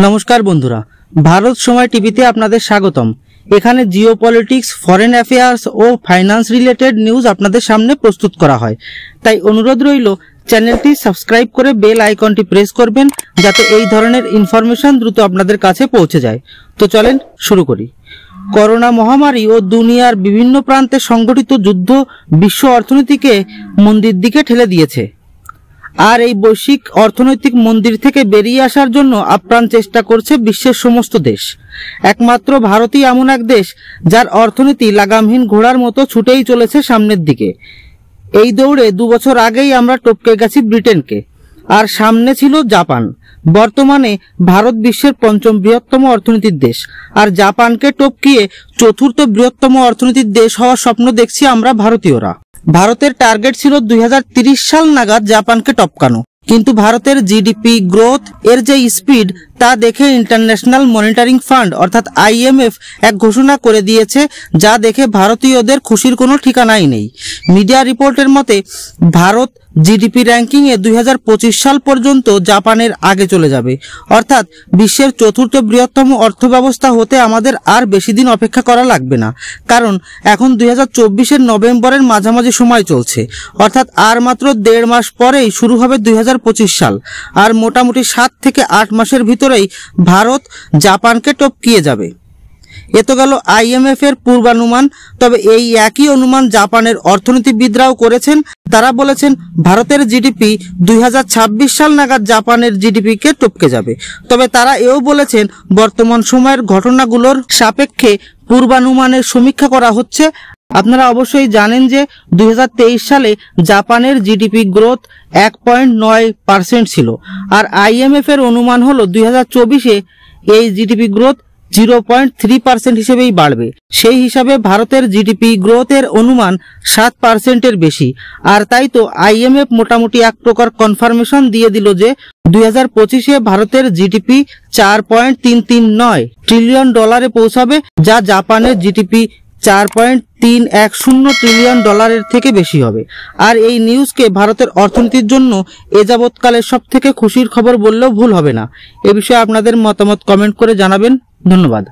नमस्कार बंधुरा भारत समय टीवीते आपनादेर स्वागतम। एखाने जिओपलिटिक्स फरेन अफेयार्स और फाइनान्स रिलेटेड निউজ आपनादेर सामने प्रस्तुत करा हय, ताई अनुरोध रइलो चैनलटी सबस्क्राइब करे बेल आइकनटी प्रेस करबेन जाते एई धरनेर इनफरमेशन द्रुत आपनादेर काछे पौঁছে যায়। तो चलेन शुरू करी। করোনা মহামারী ও দুনিয়ার বিভিন্ন প্রান্তে সংঘটিত যুদ্ধ বিশ্ব অর্থনীতিকে মন্দির দিকে ঠেলে দিয়েছে। আর এই বৈশ্বিক অর্থনৈতিক মন্দির থেকে বেরিয়ে আসার জন্য আপ্রাণ চেষ্টা করছে বিশ্বের সমস্ত দেশ। একমাত্র ভারতই এমন এক দেশ যার অর্থনীতি লাগামহীন ঘোড়ার মতো ছুটেই চলেছে সামনের দিকে। এই দৌড়ে 2 বছর আগেই আমরা টপকে গেছি ব্রিটেনকে, আর সামনে ছিল জাপান। বর্তমানে ভারত বিশ্বের 5ম বৃহত্তম অর্থনীতির দেশ, আর জাপানকে টপকিয়ে 4র্থ বৃহত্তম অর্থনীতির দেশ হওয়ার স্বপ্ন দেখছি আমরা ভারতীয়রা। ভারতের টার্গেট ছিল 2030 সাল নাগাদ জাপানকে টপকানো, কিন্তু ভারতের জিডিপি গ্রোথ এর যে স্পিড তা দেখে ইন্টারন্যাশনাল মনিটরিং ফান্ড অর্থাৎ আইএমএফ এক ঘোষণা করে দিয়েছে, যা দেখে ভারতীয়দের খুশির কোনো ঠিকানাই নেই। মিডিয়া রিপোর্টের মতে ভারত জিডিপি র্যাঙ্কিং এ 2025 সাল পর্যন্ত জাপানের আগে চলে যাবে, অর্থাৎ বিশ্বের 4র্থ বৃহত্তম অর্থব্যবস্থা হতে আমাদের আর বেশি দিন অপেক্ষা করা লাগবে না, কারণ এখন 2024 নভেম্বরের মাঝামাঝি সময় চলছে, অর্থাৎ আর মাত্র 1.5 মাস পরেই শুরু হবে 2025 সাল। আর মোটামুটি 7 থেকে 8 মাসের ভিতরেই ভারত জাপানকে টপকিয়ে যাবে। এ তো গেল আইএমএফ এর পূর্বানুমান। তবে এই একই অনুমান জাপানের অর্থনীতিবিদরাও করেছেন। তারা বলেছেন ভারতের জিডিপি 2026 সাল নাগাদ জাপানের জিডিপি কে টপকে যাবে। তবে তারা এও বলেছেন বর্তমান সময়ের ঘটনাগুলোর সাপেক্ষে পূর্বানুমানের সমীক্ষা করা হচ্ছে। আপনারা অবশ্যই জানেন যে 2023 সালে জাপানের জিডিপি গ্রোথ 1.9% ছিল, আর আইএমএফ এর অনুমান হলো 2024-এ এই জিডিপি গ্রোথ 0.3% হিসেবেই বাড়বে। সেই হিসাবে ভারতের জিডিপি গ্রোথের অনুমান 7%-এর বেশি। আর তাই তো আইএমএফ মোটামুটি এক প্রকার কনফার্মেশন দিয়ে দিল যে 2025-এ ভারতের জিডিপি 4.339 ট্রিলিয়ন ডলারে পৌঁছাবে, যা জাপানের জিডিপি 4.310 ট্রিলিয়ন ডলারের থেকে বেশি হবে। আর এই নিউজকে ভারতের অর্থনীতির জন্য এ যাবৎকালের সবথেকে খুশির খবর বললেও ভুল হবে না। এ বিষয়ে আপনাদের মতামত কমেন্ট করে জানাবেন। ধন্যবাদ।